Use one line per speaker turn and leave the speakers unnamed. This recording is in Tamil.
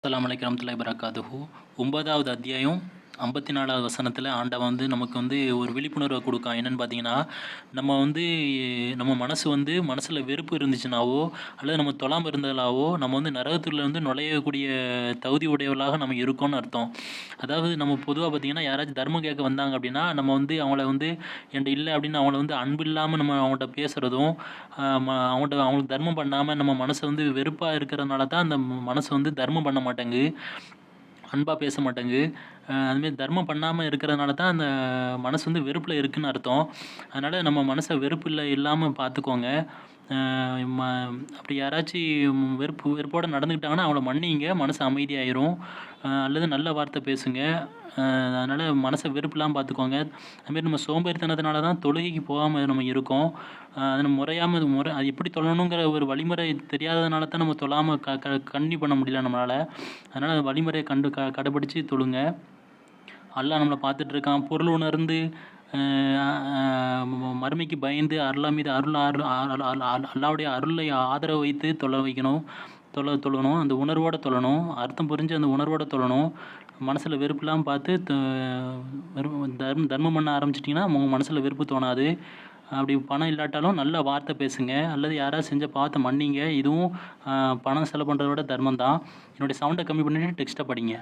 அஸ்ஸலாமு அலைக்கும் வரஹ்மத்துல்லாஹி வபரகாத்துஹு. 9வது அத்தியாயம் 54வது வசனத்தில் ஆண்டவன் நமக்கு ஒரு விழிப்புணர்வை கொடுக்கான். என்னென்னு பார்த்தீங்கன்னா, நம்ம மனசில் வெறுப்பு இருந்துச்சுனாவோ அல்லது நம்ம தொழாமல் இருந்ததாவோ நம்ம நரகத்துக்குள்ள நுழையக்கூடிய தகுதி உடையவர்களாக நம்ம இருக்கோம்னு அர்த்தம். அதாவது நம்ம பொதுவாக பார்த்தீங்கன்னா, யாராச்சும் தர்மம் கேட்க வந்தாங்க அப்படின்னா, நம்ம அவங்கள என்கிட்ட இல்லை அப்படின்னு அவங்கள அன்பு இல்லாமல் நம்ம அவங்கள்ட்ட பேசுகிறதும், அவங்களுக்கு தர்மம் பண்ணாமல் நம்ம மனசை வெறுப்பாக இருக்கிறதுனால தான் அந்த மனசு தர்மம் பண்ண மாட்டேங்குது, அன்பாக பேச மாட்டேங்குது. அதுமாரி தர்மம் பண்ணாமல் இருக்கிறதுனால தான் அந்த மனசு வெறுப்பில் இருக்குதுன்னு அர்த்தம். அதனால் நம்ம மனசை வெறுப்பில் இல்லாமல் பார்த்துக்கோங்க. அப்படி யாராச்சும் வெறுப்போடு நடந்துக்கிட்டாங்கன்னா அவங்கள மன்னிங்க, மனசு அமைதியாயிரும். அல்லது நல்ல வார்த்தை பேசுங்க. அதனால் மனசை வெறுப்புலாம் பார்த்துக்கோங்க. அதுமாரி நம்ம சோம்பேறித்தனத்தினால தான் தொழுகைக்கு போகாமல் நம்ம இருக்கோம். அது அது எப்படி தொழணுங்கிற ஒரு வழிமுறை தெரியாததுனால தான் நம்ம தொழாமல் கன்டினியூ பண்ண முடியல நம்மளால். அதனால் வழிமுறையை கடைப்பிடிச்சு தொழுங்க. அல்லாஹ் நம்மளை பார்த்துட்ருக்கான். பொருள் உணர்ந்து மறுமைக்கு பயந்து அல்லாஹ்வுடைய அருளை ஆதரவு வைத்து தொழணும். அந்த உணர்வோடு தொழணும். அர்த்தம் புரிஞ்சு அந்த உணர்வோடு தொழணும். மனசில் வெறுப்புலாம் பார்த்து தர்மம் பண்ண ஆரம்பிச்சிட்டிங்கன்னா உங்கள் மனசில் வெறுப்பு தோணாது. அப்படி பணம் இல்லாட்டாலும் நல்ல வார்த்தை பேசுங்க, அல்லது யாராவது செஞ்ச பாவத்தை மன்னிங்க. இதுவும் பணம் செலவு பண்ணுறத விட தர்மம் தான். என்னுடைய சவுண்டை கம்மி பண்ணிவிட்டு டெக்ஸ்ட்டை படிங்க.